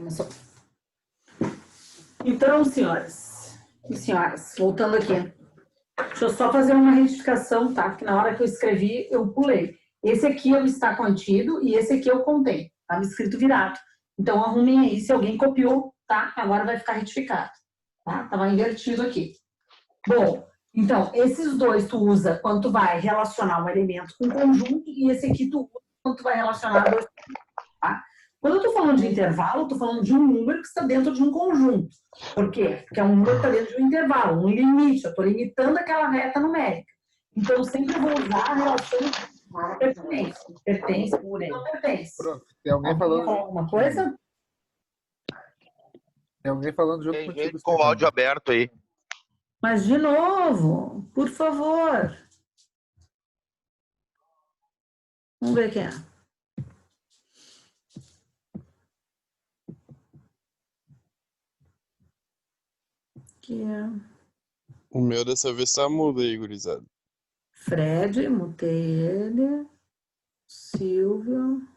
Começou. Então, senhoras e senhoras, voltando aqui. Deixa eu só fazer uma retificação, tá? Que na hora que eu escrevi, eu pulei. Esse aqui eu está contido e esse aqui eu contei. Estava escrito virado. Então, arrumem aí se alguém copiou, tá? Agora vai ficar retificado. Tá? Estava invertido aqui. Bom, então, esses dois tu usa quando tu vai relacionar um elemento com um conjunto e esse aqui tu usa quando tu vai relacionar dois. Tá? Quando eu estou falando de intervalo, eu estou falando de um número que está dentro de um conjunto. Por quê? Porque é um número que está dentro de um intervalo, um limite. Eu estou limitando aquela reta numérica. Então, eu sempre vou usar a relação de pertença. Pertence ou não pertence. Pronto. Tem alguém falando alguma coisa? Tem alguém falando junto Tem contigo. gente com o áudio aberto aí. Mas, de novo, por favor. Vamos ver quem é. Que é O meu dessa vez tá mudo aí, gurizada. Fred, mutei ele. Silvio.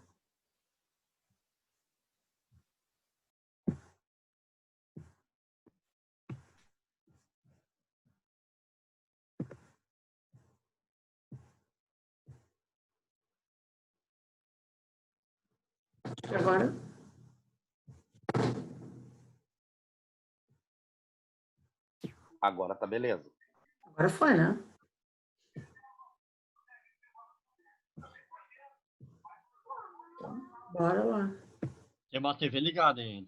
Agora. Agora tá beleza. Agora foi, né? Então, bora lá. Tem uma TV ligada aí.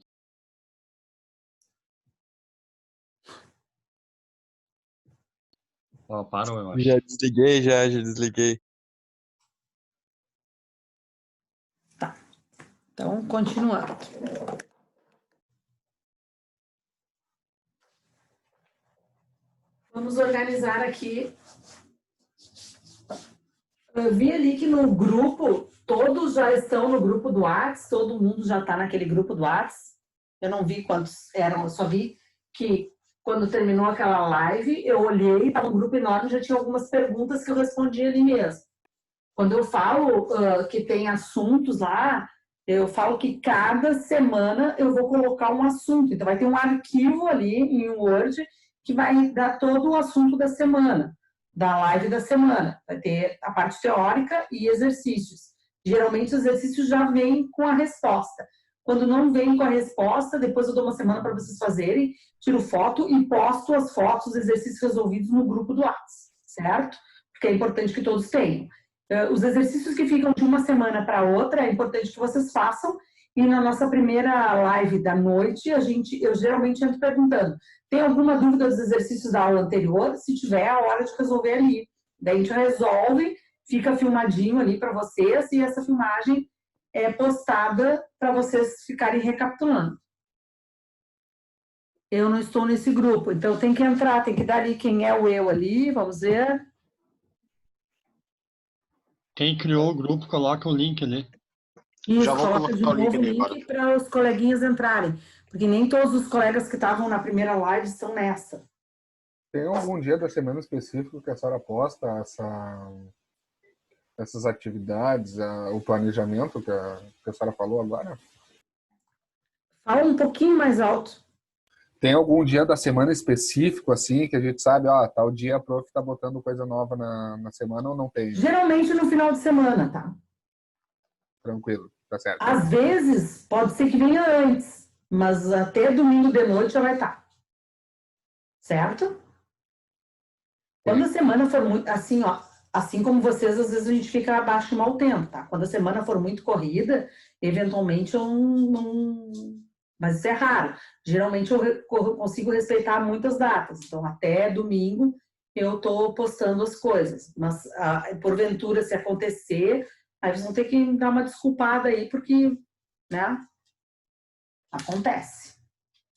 Ó, parou, eu acho. Já desliguei, já desliguei. Tá. Então, continuando. Vamos organizar aqui. Eu vi ali que no grupo, todos já estão no grupo do Whats, todo mundo já está naquele grupo do Whats. Eu não vi quantos eram, eu só vi que quando terminou aquela live, eu olhei, estava um grupo enorme, já tinha algumas perguntas que eu respondi ali mesmo. Quando eu falo que tem assuntos lá, eu falo que cada semana eu vou colocar um assunto. Então, vai ter um arquivo ali em Word que vai dar todo o assunto da semana, da live da semana. Vai ter a parte teórica e exercícios. Geralmente, os exercícios já vêm com a resposta. Quando não vem com a resposta, depois eu dou uma semana para vocês fazerem, tiro foto e posto as fotos, os exercícios resolvidos no grupo do WhatsApp, certo? Porque é importante que todos tenham. Os exercícios que ficam de uma semana para outra, é importante que vocês façam. E na nossa primeira live da noite, eu geralmente entro perguntando: tem alguma dúvida dos exercícios da aula anterior? Se tiver, é a hora de resolver ali. Daí a gente resolve, fica filmadinho ali para vocês, e essa filmagem é postada para vocês ficarem recapitulando. Eu não estou nesse grupo, então tem que entrar, tem que dar ali quem é o eu ali, vamos ver. Quem criou o grupo, coloca o link ali. Isso, Já vou coloca de colocar o novo o link ali, link para os coleguinhas entrarem, porque nem todos os colegas que estavam na primeira live estão nessa. Tem algum dia da semana específico que a senhora posta essas atividades, o planejamento que a senhora falou agora? Fala um pouquinho mais alto. Tem algum dia da semana específico, assim, que a gente sabe, tal dia a prof tá botando coisa nova na semana ou não tem? Geralmente no final de semana, tá? Tranquilo, tá certo. Às vezes, pode ser que venha antes, mas até domingo de noite já vai estar. Certo? Quando a semana for muito, assim, ó, assim como vocês, às vezes a gente fica abaixo de mau tempo, tá? Quando a semana for muito corrida, eventualmente eu não... Mas isso é raro. Geralmente eu consigo respeitar muitas datas. Então, até domingo eu tô postando as coisas. Mas, porventura, se acontecer, aí vocês vão ter que dar uma desculpada aí, porque, né? Acontece,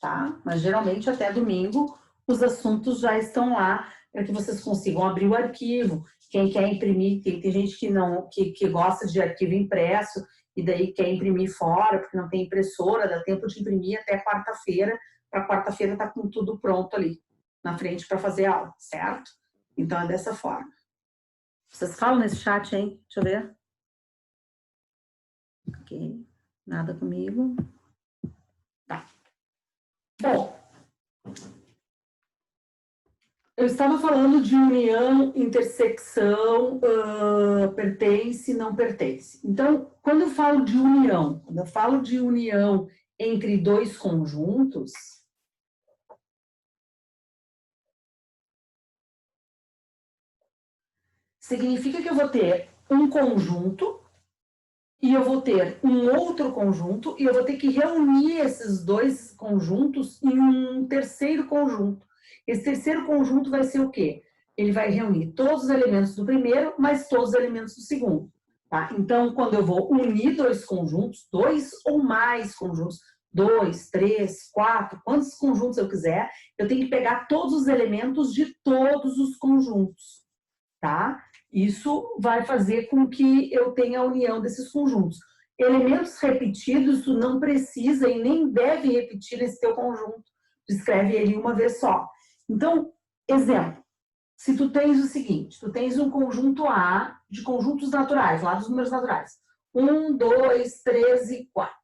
tá? Mas, geralmente, até domingo, os assuntos já estão lá para que vocês consigam abrir o arquivo. Quem quer imprimir, tem gente que não, que gosta de arquivo impresso, e daí quer imprimir fora, porque não tem impressora, dá tempo de imprimir até quarta-feira, para quarta-feira estar com tudo pronto ali, na frente para fazer aula, certo? Então é dessa forma. Vocês falam nesse chat, hein? Deixa eu ver. Ok. Nada comigo. Bom, eu estava falando de união, intersecção, pertence, não pertence. Então, quando eu falo de união entre dois conjuntos, significa que eu vou ter um conjunto e eu vou ter um outro conjunto e eu vou ter que reunir esses dois conjuntos em um terceiro conjunto. Esse terceiro conjunto vai ser o quê? Ele vai reunir todos os elementos do primeiro, mais todos os elementos do segundo. Tá? Então, quando eu vou unir dois conjuntos, dois ou mais conjuntos, 2, 3, 4, quantos conjuntos eu quiser, eu tenho que pegar todos os elementos de todos os conjuntos. Tá? Isso vai fazer com que eu tenha a união desses conjuntos. Elementos repetidos, tu não precisa e nem deve repetir esse teu conjunto. Tu escreve ele uma vez só. Então, exemplo, se tu tens o seguinte, tu tens um conjunto A de conjuntos naturais, lá dos números naturais. 1, 2, 3 e 4.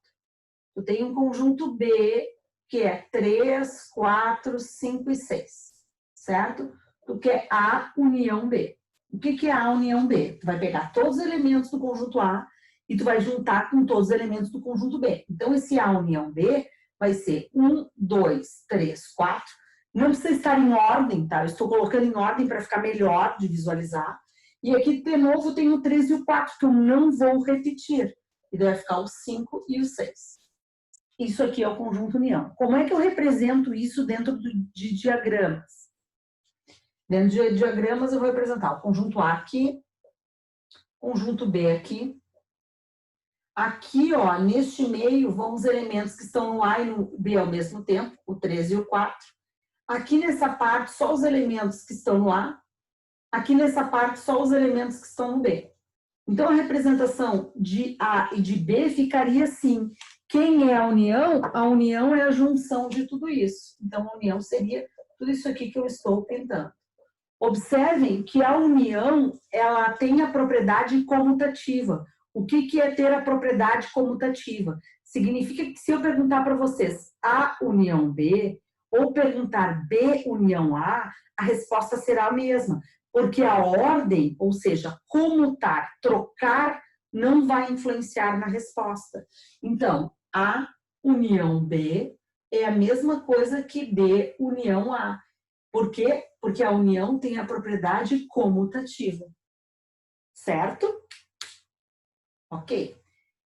Tu tem um conjunto B, que é 3, 4, 5 e 6. Certo? Tu quer A união B. O que é A união B? Tu vai pegar todos os elementos do conjunto A e tu vai juntar com todos os elementos do conjunto B. Então, esse A união B vai ser 1, 2, 3, 4. Não precisa estar em ordem, tá? Eu estou colocando em ordem para ficar melhor de visualizar. E aqui, de novo, tem o 3 e o 4, que eu não vou repetir. E daí vai ficar o 5 e o 6. Isso aqui é o conjunto união. Como é que eu represento isso dentro de diagramas? Dentro de diagramas, eu vou representar o conjunto A aqui, conjunto B aqui. Aqui, ó, neste meio, vão os elementos que estão no A e no B ao mesmo tempo, o 3 e o 4. Aqui nessa parte, só os elementos que estão no A. Aqui nessa parte, só os elementos que estão no B. Então, a representação de A e de B ficaria assim. Quem é a união? A união é a junção de tudo isso. Então, a união seria tudo isso aqui que eu estou tentando. Observem que a união, ela tem a propriedade comutativa. O que é ter a propriedade comutativa? Significa que se eu perguntar para vocês A união B, ou perguntar B união A resposta será a mesma. Porque a ordem, ou seja, comutar, trocar, não vai influenciar na resposta. Então, A união B é a mesma coisa que B união A. Por quê? Porque a união tem a propriedade comutativa. Certo? Ok.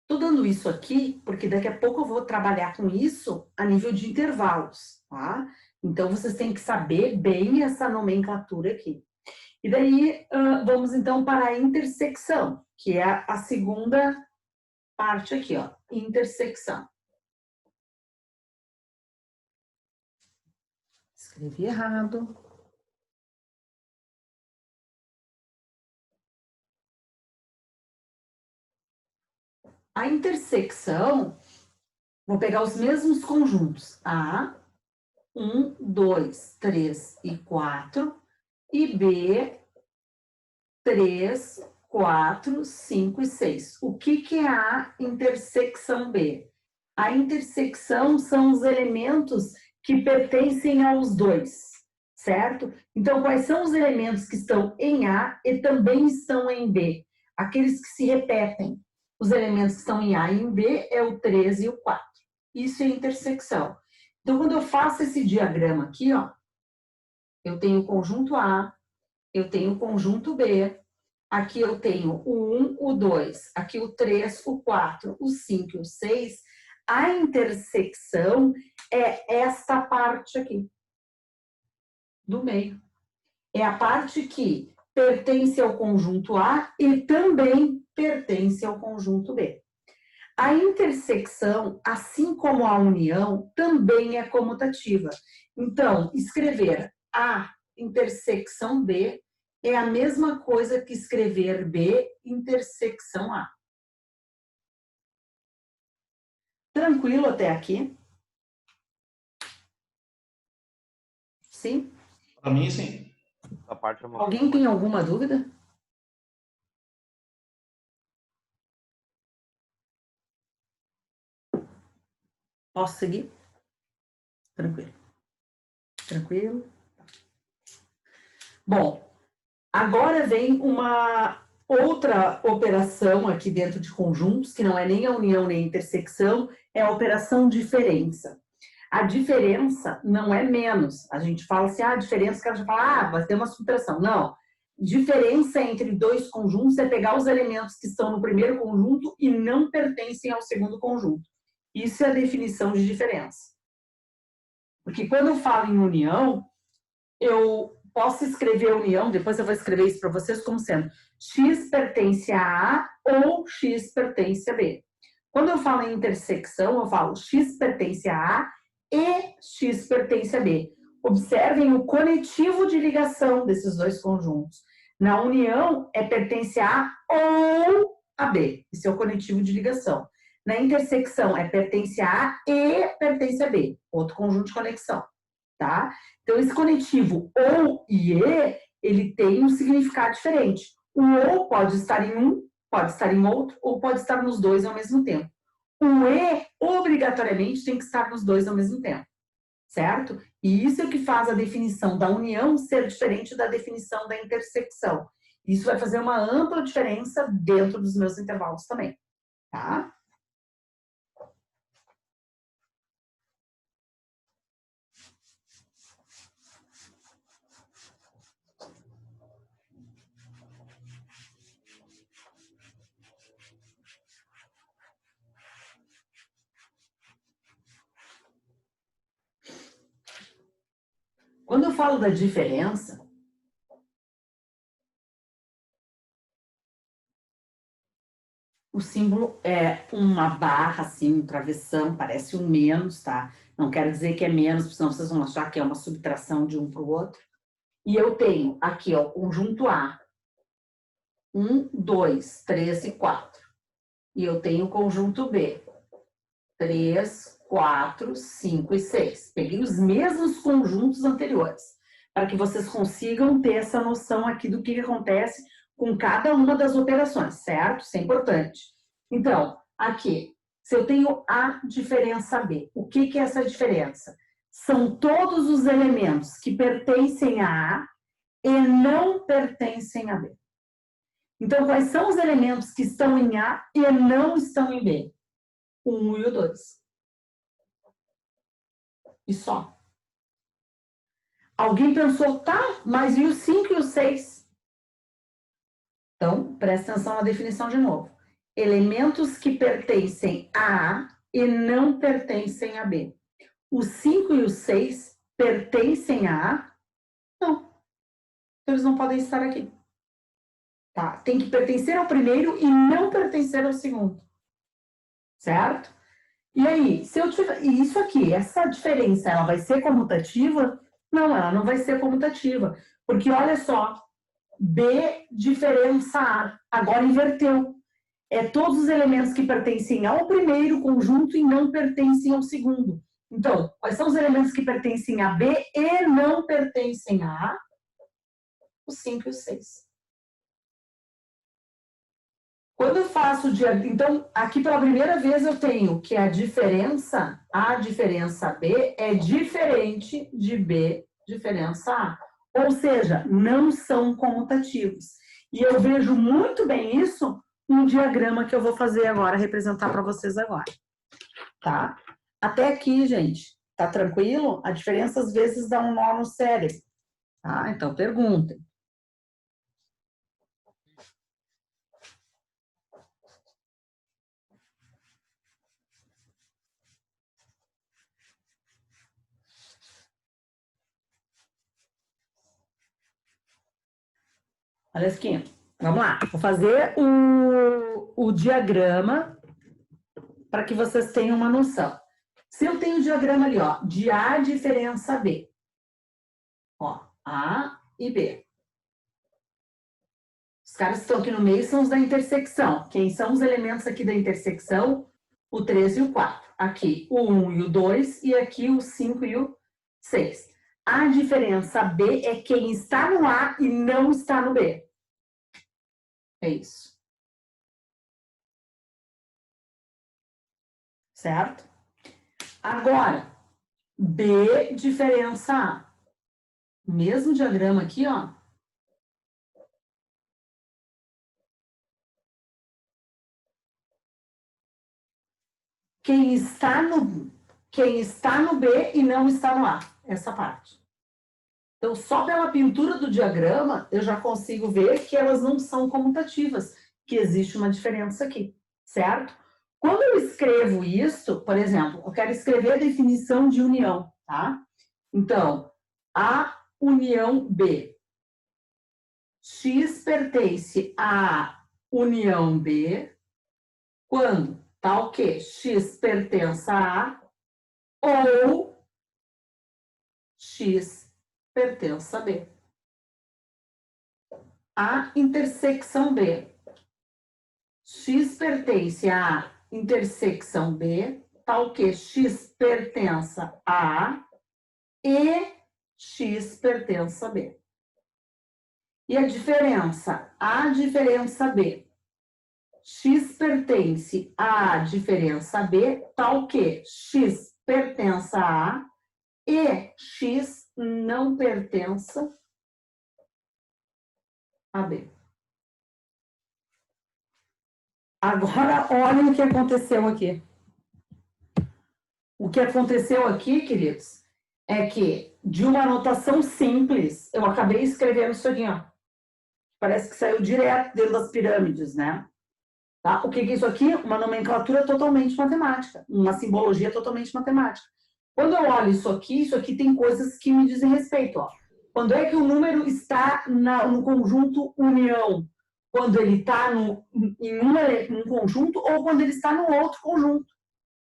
Estou dando isso aqui porque daqui a pouco eu vou trabalhar com isso a nível de intervalos, tá? Então, vocês têm que saber bem essa nomenclatura aqui. E daí, vamos então para a intersecção, que é a segunda parte aqui, ó. Intersecção. Escrevi errado. A intersecção, vou pegar os mesmos conjuntos. A, 1, 2, 3 e 4. E B, 3, 4, 5 e 6. O que é a intersecção B? A intersecção são os elementos que pertencem aos dois, certo? Então, quais são os elementos que estão em A e também estão em B? Aqueles que se repetem. Os elementos que estão em A e em B é o 3 e o 4. Isso é intersecção. Então, quando eu faço esse diagrama aqui, ó, eu tenho o conjunto A, eu tenho o conjunto B, aqui eu tenho o 1, o 2, aqui o 3, o 4, o 5 e o 6. A intersecção é esta parte aqui, do meio. É a parte que pertence ao conjunto A e também pertence ao conjunto B. A intersecção, assim como a união, também é comutativa. Então, escrever A intersecção B é a mesma coisa que escrever B intersecção A. Tranquilo até aqui? Sim? Para mim, sim. Essa parte é uma... Alguém tem alguma dúvida? Posso seguir? Tranquilo. Tranquilo? Bom, agora vem uma outra operação aqui dentro de conjuntos, que não é nem a união nem a intersecção, é a operação diferença. A diferença não é menos. A gente fala assim, a diferença, o cara já fala, vai ter uma subtração. Não. Diferença entre dois conjuntos é pegar os elementos que estão no primeiro conjunto e não pertencem ao segundo conjunto. Isso é a definição de diferença. Porque quando eu falo em união, eu posso escrever a união, depois eu vou escrever isso para vocês como sendo x pertence a A ou x pertence a B. Quando eu falo em intersecção, eu falo x pertence a A e x pertence a B. Observem o conectivo de ligação desses dois conjuntos. Na união, pertence a A ou a B. Esse é o conectivo de ligação. Na intersecção, pertence a A e pertence a B. Outro conjunto de conexão. Tá? Então, esse conectivo ou e, ele tem um significado diferente. O ou pode estar em um, pode estar em outro, ou pode estar nos dois ao mesmo tempo. O e, obrigatoriamente, tem que estar nos dois ao mesmo tempo. Certo? E isso é o que faz a definição da união ser diferente da definição da intersecção. Isso vai fazer uma ampla diferença dentro dos meus intervalos também. Tá? Quando eu falo da diferença, o símbolo é uma barra, assim, um travessão, parece um menos, tá? Não quero dizer que é menos, senão vocês vão achar que é uma subtração de um para o outro. E eu tenho aqui, ó, o conjunto A. 1, 2, 3 e 4. E eu tenho o conjunto B. 3, 4, 5 e 6. Peguei os mesmos conjuntos anteriores, para que vocês consigam ter essa noção aqui do que acontece com cada uma das operações, certo? Isso é importante. Então, aqui, se eu tenho A diferença B, o que é essa diferença? São todos os elementos que pertencem a A e não pertencem a B. Então, quais são os elementos que estão em A e não estão em B? O 1 e o 2. E só. Alguém pensou, tá, mas e o 5 e o 6? Então, presta atenção na definição de novo. Elementos que pertencem a A e não pertencem a B. O 5 e o 6 pertencem a A? Não. Então, eles não podem estar aqui. Tá? Tem que pertencer ao primeiro e não pertencer ao segundo. Certo? E aí, se eu tiver... E isso aqui, essa diferença, ela vai ser comutativa? Não, ela não vai ser comutativa. Porque, olha só, B diferença A. Agora inverteu. É todos os elementos que pertencem ao primeiro conjunto e não pertencem ao segundo. Então, quais são os elementos que pertencem a B e não pertencem a A? O 5 e o 6. Quando eu faço... Então, aqui pela primeira vez eu tenho que a diferença B é diferente de B diferença A. Ou seja, não são comutativos. E eu vejo muito bem isso no diagrama que eu vou fazer agora, representar para vocês agora. Tá? Até aqui, gente, tá tranquilo? A diferença às vezes dá um nó no cérebro. Tá? Então, perguntem. Olha aqui, vamos lá. Vou fazer o diagrama para que vocês tenham uma noção. Se eu tenho o diagrama ali, ó, de A diferença B. Ó, A e B. Os caras que estão aqui no meio são os da intersecção. Quem são os elementos aqui da intersecção? O 3 e o 4. Aqui o 1 e o 2 e aqui o 5 e o 6. A diferença B é quem está no A e não está no B. É isso. Certo? Agora, B diferença A. Mesmo diagrama aqui, ó. Quem está no B e não está no A. Essa parte. Então, só pela pintura do diagrama, eu já consigo ver que elas não são comutativas, que existe uma diferença aqui, certo? Quando eu escrevo isso, por exemplo, eu quero escrever a definição de união, tá? Então, A união B. X pertence à união B quando tal que X pertence a A ou X pertence a B. A intersecção B. X pertence à intersecção B, tal que X pertence a A e X pertence a B. E a diferença B. X pertence à diferença B, tal que X pertence a A e X não pertence a B. Agora, olha o que aconteceu aqui. O que aconteceu aqui, queridos, é que de uma anotação simples, eu acabei escrevendo isso aqui, ó. Parece que saiu direto dentro das pirâmides, né? Tá? O que é isso aqui? Uma nomenclatura totalmente matemática, uma simbologia totalmente matemática. Quando eu olho isso aqui tem coisas que me dizem respeito, ó. Quando é que o número está no conjunto união? Quando ele está em um conjunto ou quando ele está no outro conjunto,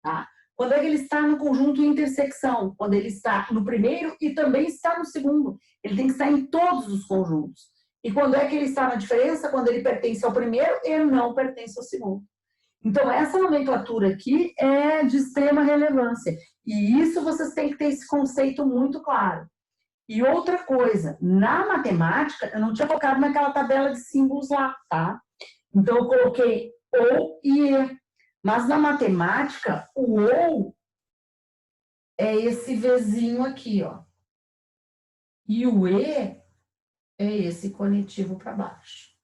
tá? Quando é que ele está no conjunto intersecção? Quando ele está no primeiro e também está no segundo. Ele tem que estar em todos os conjuntos. E quando é que ele está na diferença? Quando ele pertence ao primeiro e não pertence ao segundo. Então, essa nomenclatura aqui é de extrema relevância. E isso vocês têm que ter esse conceito muito claro. E outra coisa, na matemática, eu não tinha colocado naquela tabela de símbolos lá, tá? Então, eu coloquei ou e e. Mas na matemática, o ou é esse Vzinho aqui, ó. E o e é esse conectivo para baixo.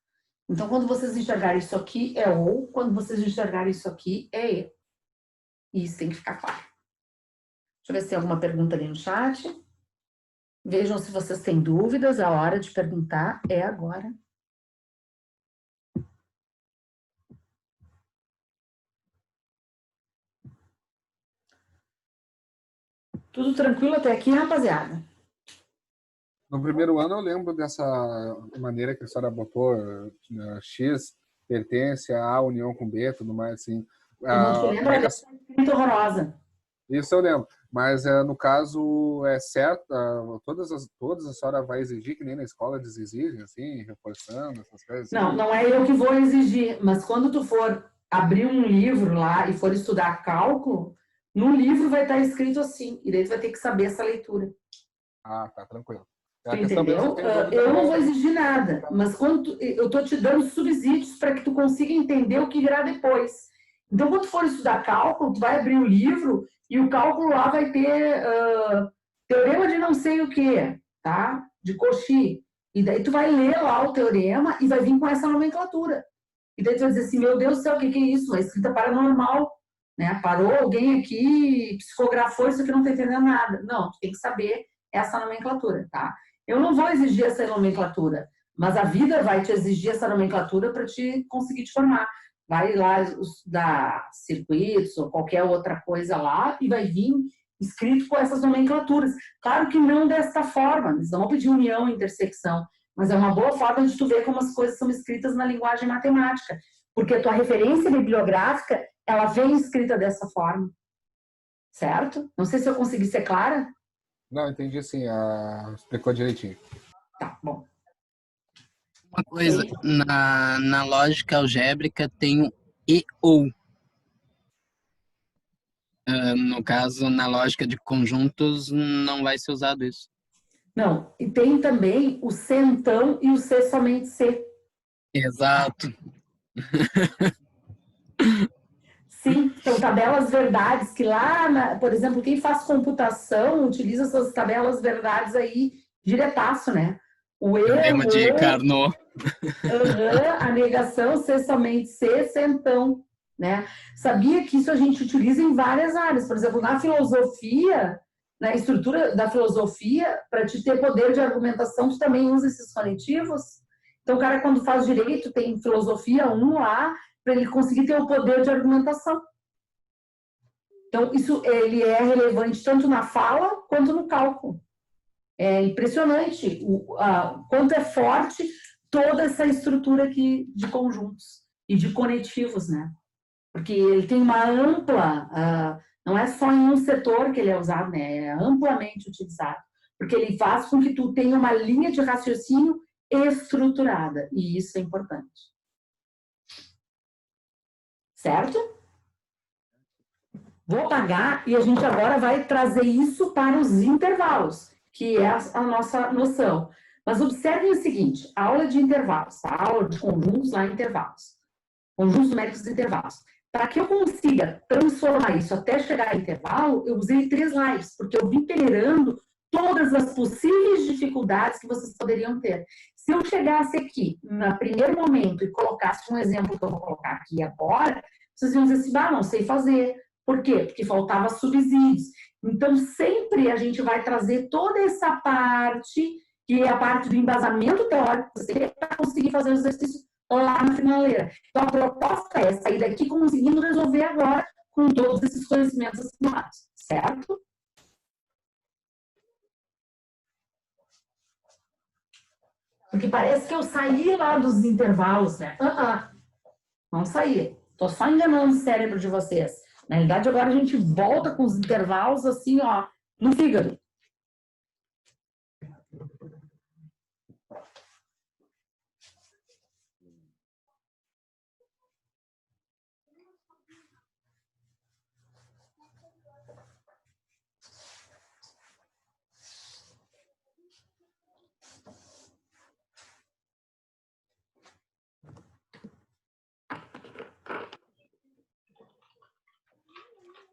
Então, quando vocês enxergarem isso aqui, é ou. Quando vocês enxergarem isso aqui, é e. E isso tem que ficar claro. Deixa eu ver se tem alguma pergunta ali no chat. Vejam se vocês têm dúvidas. A hora de perguntar é agora. Tudo tranquilo até aqui, rapaziada? No primeiro ano eu lembro dessa maneira que a senhora botou, X pertence a A união com B, tudo mais assim. Não te lembra dessa escrita horrorosa. Isso eu lembro. Mas no caso é certo, todas a senhora vai exigir, que nem na escola eles exigem, assim, reforçando essas coisas? Assim. Não, não é eu que vou exigir, mas quando tu for abrir um livro lá e for estudar cálculo, no livro vai estar escrito assim, e daí tu vai ter que saber essa leitura. Ah, tá, tranquilo. Tu entendeu? Eu não vou exigir nada, mas quando eu estou te dando subsídios para que tu consiga entender o que virá depois. Então, quando tu for estudar cálculo, tu vai abrir o livro e o cálculo lá vai ter teorema de não sei o que, tá? De Cauchy. E daí tu vai ler lá o teorema e vai vir com essa nomenclatura. E daí tu vai dizer assim, meu Deus do céu, o que é isso? É escrita paranormal, né? Parou alguém aqui, psicografou isso aqui, não tá entendendo nada. Não, tu tem que saber essa nomenclatura, tá? Eu não vou exigir essa nomenclatura, mas a vida vai te exigir essa nomenclatura para te conseguir te formar. Vai lá estudar circuitos ou qualquer outra coisa lá e vai vir escrito com essas nomenclaturas. Claro que não desta forma, eles não vão pedir união e intersecção, mas é uma boa forma de tu ver como as coisas são escritas na linguagem matemática, porque a tua referência bibliográfica, ela vem escrita dessa forma, certo? Não sei se eu consegui ser clara. Não, entendi sim, explicou direitinho. Tá, bom. Uma coisa, na lógica algébrica tem o e ou. No caso, na lógica de conjuntos, não vai ser usado isso. Não, e tem também o C então e o C somente C. Exato. Sim, são tabelas verdades que por exemplo, quem faz computação utiliza essas tabelas verdades aí diretaço, né? O Teorema de erro, Carnot. a negação, ser somente ser, então, né? Sabia que isso a gente utiliza em várias áreas. Por exemplo, na filosofia, na estrutura da filosofia, para te ter poder de argumentação, tu também usa esses coletivos. Então, o cara, quando faz direito, tem filosofia 1 lá, para ele conseguir ter o poder de argumentação. Então, isso ele é relevante tanto na fala quanto no cálculo. É impressionante o quanto é forte toda essa estrutura aqui de conjuntos e de conectivos, né? Porque ele tem uma ampla, não é só em um setor que ele é usado, né? É amplamente utilizado. Porque ele faz com que tu tenha uma linha de raciocínio estruturada. E isso é importante. Certo? Vou apagar e a gente agora vai trazer isso para os intervalos, que é a nossa noção. Mas observem o seguinte, aula de intervalos, tá? Aula de conjuntos lá em intervalos. Conjuntos numéricos de intervalos. Para que eu consiga transformar isso até chegar a intervalo, eu usei 3 lives, porque eu vim peneirando todas as possíveis dificuldades que vocês poderiam ter. Se eu chegasse aqui, no primeiro momento, e colocasse um exemplo que eu vou colocar aqui agora, vocês iam dizer assim, não sei fazer. Por quê? Porque faltava subsídios. Então, sempre a gente vai trazer toda essa parte, que é a parte do embasamento teórico, para conseguir fazer o exercício lá na finaleira. Então, a proposta é sair daqui conseguindo resolver agora com todos esses conhecimentos assimilados, certo? Porque parece que eu saí lá dos intervalos, né? Não saí. Estou só enganando o cérebro de vocês. Na realidade, agora a gente volta com os intervalos assim, ó, no fígado.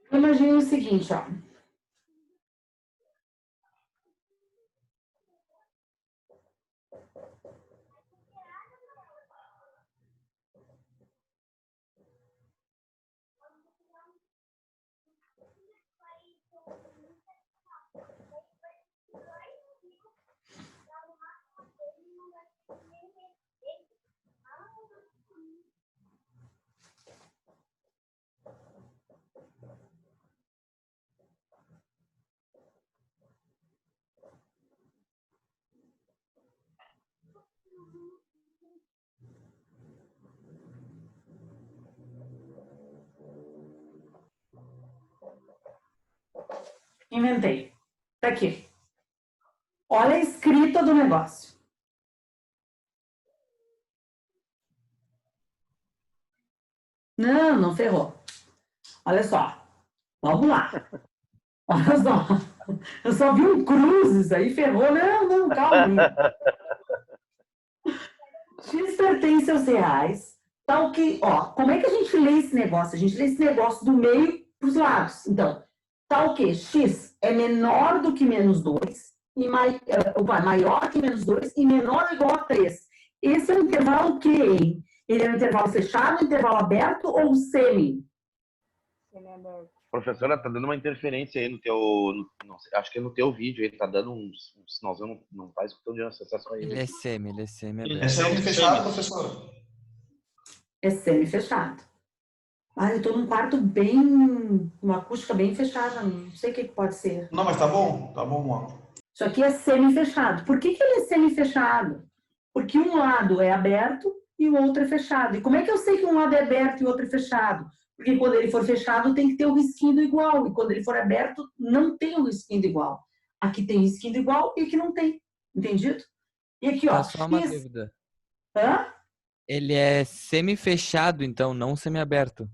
Imagine o seguinte, ó. Inventei. Tá aqui. Olha a escrita do negócio. Não ferrou. Olha só. Vamos lá. Olha só. Eu só vi um cruzes aí, ferrou. Não, calma. X pertence aos reais. Tal que, ó, como é que a gente lê esse negócio? A gente lê esse negócio do meio para os lados. Então, tal que X é menor do que menos 2, e maior que menos 2 e menor ou igual a 3. Esse é um intervalo que, hein? Ele é um intervalo fechado, um intervalo aberto ou semi? Professora, tá dando uma interferência aí no teu. Não sei, acho que é no teu vídeo, ele tá dando um sinalzinho, não tá escutando de acesso aí. Ele é semi aberto. É semi-fechado, professora? É semi-fechado. Eu tô num quarto bem. Uma acústica bem fechada, não sei o que pode ser. Não, mas tá bom, ó. Isso aqui é semi-fechado. Por que ele é semi-fechado? Porque um lado é aberto e o outro é fechado. E como é que eu sei que um lado é aberto e o outro é fechado? Porque quando ele for fechado tem que ter o risquinho do igual. E quando ele for aberto, não tem o risquinho do igual. Aqui tem risquinho do igual e aqui não tem. Entendido? E aqui, ó. Só uma dúvida. Hã? Ele é semi-fechado, então, não semi-aberto.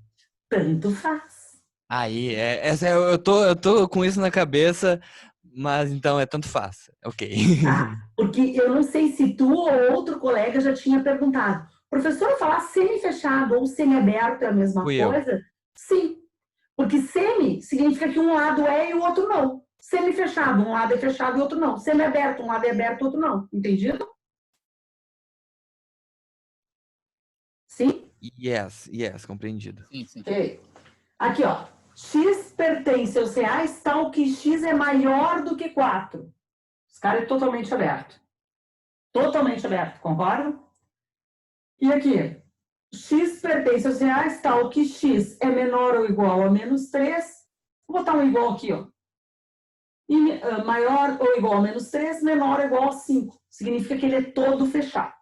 Tanto faz. Aí, eu tô com isso na cabeça, mas então é tanto faz. Ok. Porque eu não sei se tu ou outro colega já tinha perguntado. Professora, falar semi-fechado ou semi-aberto é a mesma Fui coisa? Sim. Porque semi significa que um lado é e o outro não. Semi-fechado, um lado é fechado e o outro não. Semi-aberto, um lado é aberto e o outro não. Entendido? Sim? Yes, compreendido. Sim, sim. Ok. Aqui, ó. X pertence aos reais, tal que X é maior do que 4. Esse cara é totalmente aberto. Totalmente aberto, concordam? E aqui, X pertence aos reais, tal que X é menor ou igual a menos 3. Vou botar um igual aqui, ó. E maior ou igual a menos 3, menor ou igual a 5. Significa que ele é todo fechado.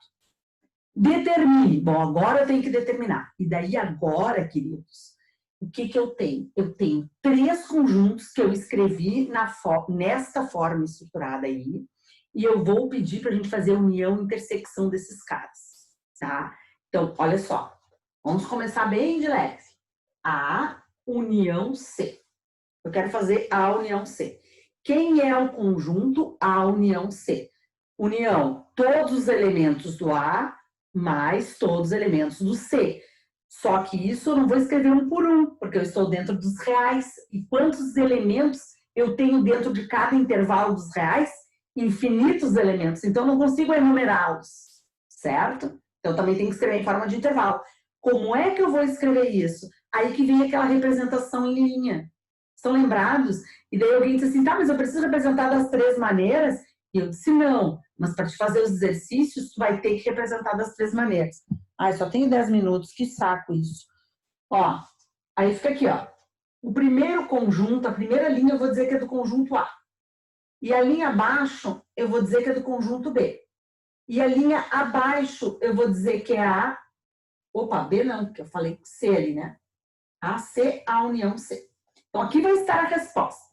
Determine. Bom, agora eu tenho que determinar. E daí agora, queridos, o que eu tenho? Eu tenho 3 conjuntos que eu escrevi nesta forma estruturada aí, e eu vou pedir para a gente fazer a união e intersecção desses caras, tá? Então, olha só. Vamos começar bem de leve. A união C. Eu quero fazer a união C. Quem é o conjunto A união C? União, todos os elementos do A mais todos os elementos do C. Só que isso eu não vou escrever um por um, porque eu estou dentro dos reais. E quantos elementos eu tenho dentro de cada intervalo dos reais? Infinitos elementos. Então, eu não consigo enumerá-los, certo? Então, também tem que escrever em forma de intervalo. Como é que eu vou escrever isso? Aí que vem aquela representação em linha. Estão lembrados? E daí alguém disse assim, tá, mas eu preciso representar das 3 maneiras? E eu disse, não, mas para te fazer os exercícios, tu vai ter que representar das 3 maneiras. Ai, só tenho 10 minutos, que saco isso. Ó, aí fica aqui, ó. O primeiro conjunto, a primeira linha eu vou dizer que é do conjunto A. E a linha abaixo eu vou dizer que é do conjunto B. E a linha abaixo eu vou dizer que é a... Opa, B não, porque eu falei C ali, né? A, C, A união C. Então, aqui vai estar a resposta.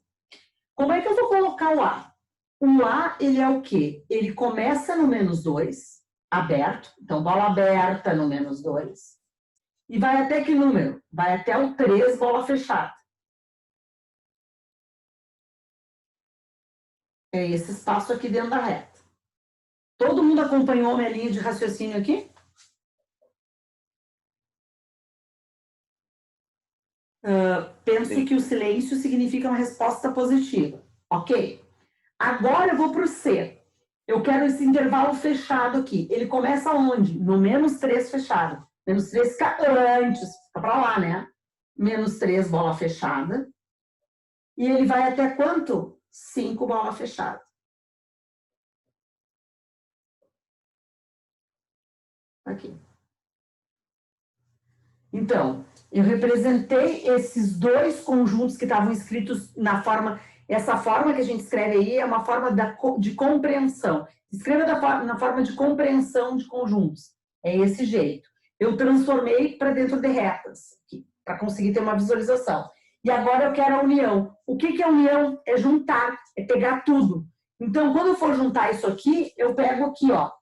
Como é que eu vou colocar o A? O A, ele é o quê? Ele começa no menos 2, aberto. Então, bola aberta no menos 2. E vai até que número? Vai até o 3, bola fechada. É esse espaço aqui dentro da reta. Todo mundo acompanhou a minha linha de raciocínio aqui? Pense que o silêncio significa uma resposta positiva. Ok? Agora eu vou para o C. Eu quero esse intervalo fechado aqui. Ele começa onde? No menos 3 fechado. Menos 3 fica antes. Fica para lá, né? Menos 3, bola fechada. E ele vai até quanto? 5, bola fechada. Aqui. Então, eu representei esses 2 conjuntos que estavam escritos na forma... Essa forma que a gente escreve aí é uma forma de compreensão. Escreva na forma de compreensão de conjuntos. É esse jeito. Eu transformei para dentro de retas, para conseguir ter uma visualização. E agora eu quero a união. O que é união? É juntar, é pegar tudo. Então, quando eu for juntar isso aqui, eu pego aqui, ó.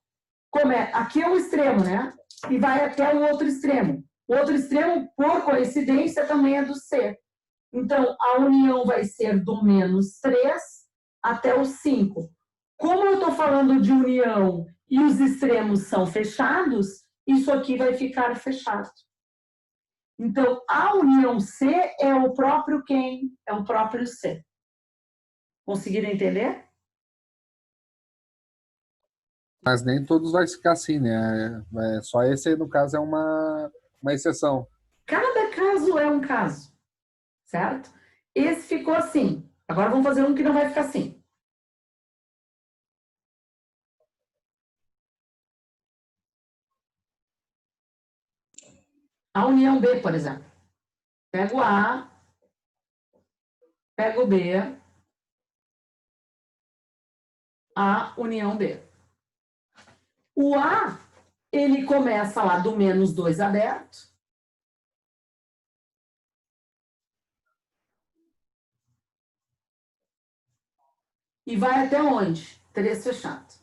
Aqui é o extremo, né? E vai até o outro extremo. O outro extremo, por coincidência, também é do C. Então, a união vai ser do menos 3 até o 5. Como eu estou falando de união e os extremos são fechados, isso aqui vai ficar fechado. Então, a união C é o próprio quem? É o próprio C. Conseguiram entender? Mas nem todos vai ficar assim, né? Só esse, no caso, é uma exceção. Cada caso é um caso. Certo? Esse ficou assim. Agora vamos fazer um que não vai ficar assim. A união B, por exemplo. Pego o A, pego o B, a união B. O A, ele começa lá do menos 2 aberto. E vai até onde? 3 fechado.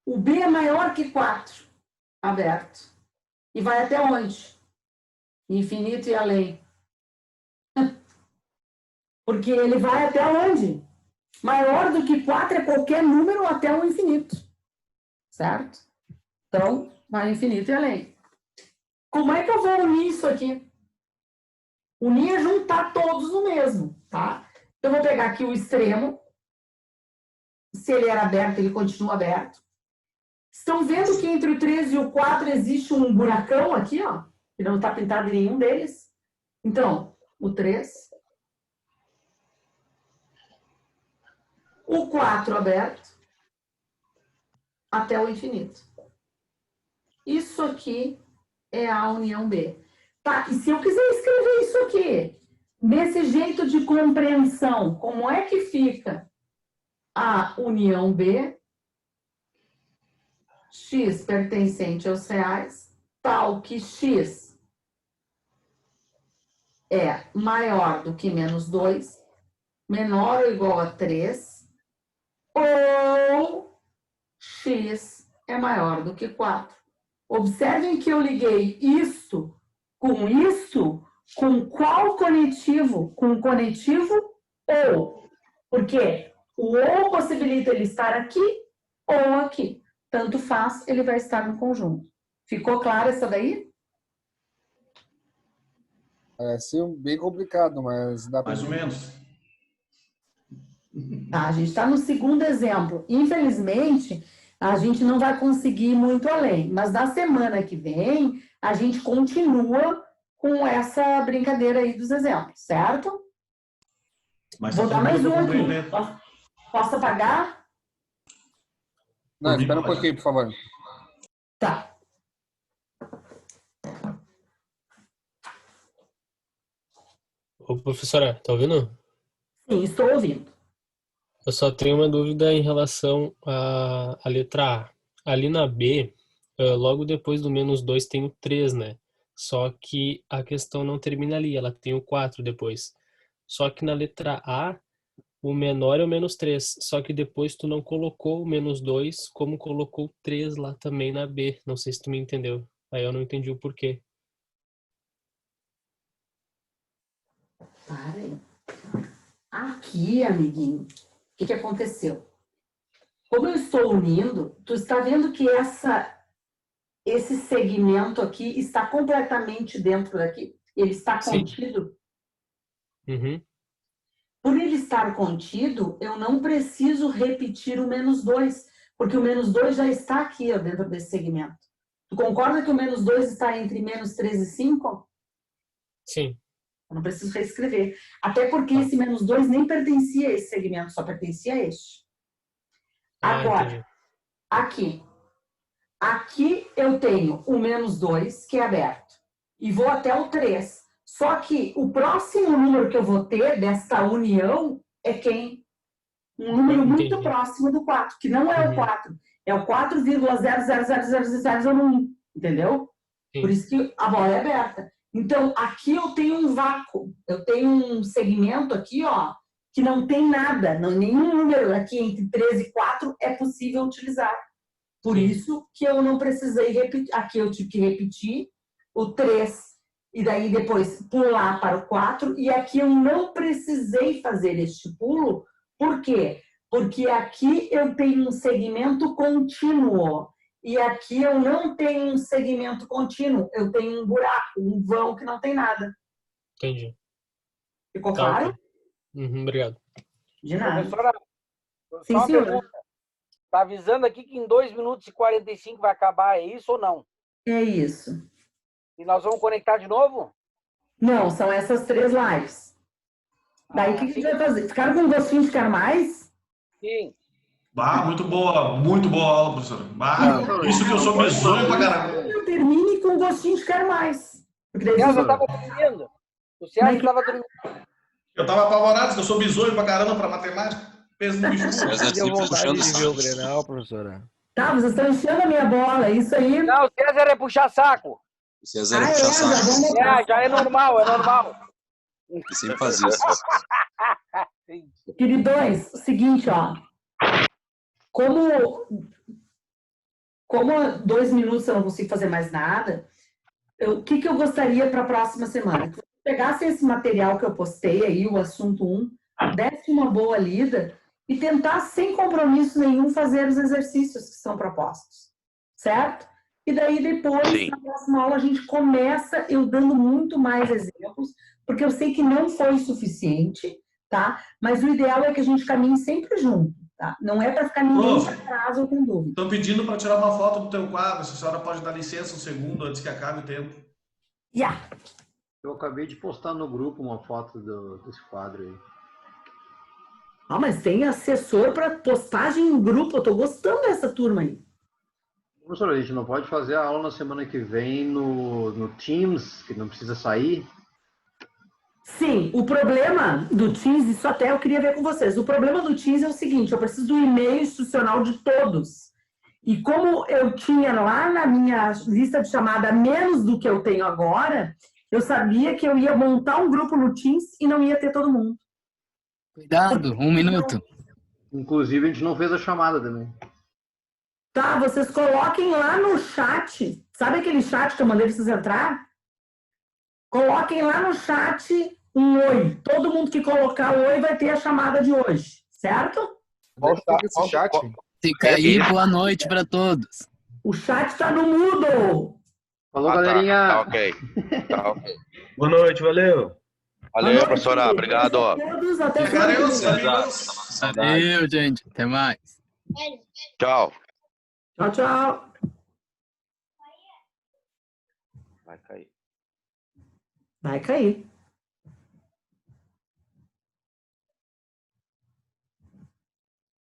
O B é maior que 4, aberto. E vai até onde? Infinito e além. Porque ele vai até onde? Maior do que 4 é qualquer número até o infinito. Certo? Então, vai infinito e além. Como é que eu vou unir isso aqui? Unir é juntar todos no mesmo, tá? Eu vou pegar aqui o extremo. Se ele era aberto, ele continua aberto. Estão vendo que entre o 3 e o 4 existe um buracão aqui, ó, que não está pintado em nenhum deles? Então, o 3. O 4 aberto até o infinito. Isso aqui é a união B. Tá, e se eu quiser escrever isso aqui, nesse jeito de compreensão, como é que fica a união B, x pertencente aos reais, tal que x é maior do que menos 2, menor ou igual a 3, ou x é maior do que 4. Observem que eu liguei isso com qual conectivo? Com o conectivo ou. Porque o ou possibilita ele estar aqui ou aqui. Tanto faz, ele vai estar no conjunto. Ficou claro essa daí? Parece bem complicado, mas dá para. Mais ou menos. Tá, a gente está no segundo exemplo. Infelizmente, a gente não vai conseguir ir muito além. Mas na semana que vem, a gente continua com essa brincadeira aí dos exemplos, certo? Mas Vou dar mais um aqui. compreender. Posso apagar? Não, espera um pouquinho, por favor. Tá. Ô, professora, tá ouvindo? Sim, estou ouvindo. Eu só tenho uma dúvida em relação à letra A. Ali na B, logo depois do menos 2 tem o 3, né? Só que a questão não termina ali, ela tem o 4 depois. Só que na letra A, o menor é o menos 3. Só que depois tu não colocou o menos 2, como colocou o 3 lá também na B. Não sei se tu me entendeu. Aí eu não entendi o porquê. Para aí. Aqui, amiguinho, o que aconteceu? Como eu estou unindo, tu está vendo que esse segmento aqui está completamente dentro daqui? Ele está Sim. contido? Uhum. Por ele estar contido, eu não preciso repetir o menos 2, porque o menos 2 já está aqui, ó, dentro desse segmento. Tu concorda que o menos 2 está entre menos 3 e 5? Sim. Eu não preciso reescrever. Até porque esse menos 2 nem pertencia a esse segmento, só pertencia a este. Agora, Entendi. aqui. Aqui eu tenho o menos 2, que é aberto. E vou até o 3. Só que o próximo número que eu vou ter dessa união é quem? Um número muito Entendi. próximo do 4, que não é o 4. É o 4,0000001. Entendeu? Sim. Por isso que a bola é aberta. Então, aqui eu tenho um vácuo. Eu tenho um segmento aqui, ó, que não tem nada. Nenhum número aqui entre 3 e 4 é possível utilizar. Por isso que eu não precisei repetir. Aqui eu tive que repetir o 3 e daí depois pular para o 4. E aqui eu não precisei fazer este pulo. Por quê? Porque aqui eu tenho um segmento contínuo. E aqui eu não tenho um segmento contínuo. Eu tenho um buraco, um vão que não tem nada. Entendi. Ficou Tá, claro? ok. Uhum, obrigado. De nada. Professora, Sim, só uma senhora. pergunta. Tá avisando aqui que em 2 minutos e 45 vai acabar, é isso ou não? É isso. E nós vamos conectar de novo? Não, são essas 3 lives. Daí o que a gente vai fazer? Ficaram com gostinho de quer mais? Sim. Muito boa aula, professora. Isso que eu sou bizonho pra caramba. Eu termine com gostinho de quer mais. Porque daí O César você- estava dormindo. O César estava dormindo. Eu tava apavorado, que eu sou bizonho pra caramba pra matemática. Peso no bicho. César Deu sempre vontade puxando de ver o saco. Grenal, professora. Tá, vocês estão enchendo a minha bola, é isso aí. Não, o César é puxar saco. César Ah, puxa já saco. vamos botar. Já é normal, é normal. Ele sempre faz isso. Queridões, o seguinte, ó. Como 2 minutos eu não consigo fazer mais nada, o que eu gostaria para a próxima semana? Que vocês pegassem esse material que eu postei aí, o assunto 1, desse uma boa lida e tentar, sem compromisso nenhum, fazer os exercícios que são propostos. Certo? e daí depois, Sim. na próxima aula, a gente começa eu dando muito mais exemplos, porque eu sei que não foi suficiente, tá? Mas o ideal é que a gente caminhe sempre junto, tá? Não é para ficar ninguém Prof. atrás ou com dúvida. Estão pedindo para tirar uma foto do teu quadro. Se a senhora pode dar licença um segundo antes que acabe o tempo. Yeah. Eu acabei de postar no grupo uma foto desse quadro aí. Ah, mas tem assessor para postagem em grupo. Eu tô gostando dessa turma aí. Professor, a gente não pode fazer a aula na semana que vem no Teams, que não precisa sair? Sim, o problema do Teams, isso até eu queria ver com vocês. O problema do Teams é o seguinte, eu preciso do e-mail institucional de todos. E como eu tinha lá na minha lista de chamada menos do que eu tenho agora, eu sabia que eu ia montar um grupo no Teams e não ia ter todo mundo. Cuidado, 1 minuto. Inclusive, a gente não fez a chamada também. Tá, vocês coloquem lá no chat. Sabe aquele chat que eu mandei vocês entrar? Coloquem lá no chat um oi. Todo mundo que colocar oi vai ter a chamada de hoje, certo? Onde é que fica esse chat? Fica aí, boa noite para todos. O chat tá no Moodle. Falou, galerinha. Tá ok. Tá ok. Boa noite, valeu. Valeu, professora. Obrigado. Todos, até Ficaremos, semana que vem. amigos. Valeu, gente. Até mais. Tchau. Tchau, tchau. Vai cair. Vai cair.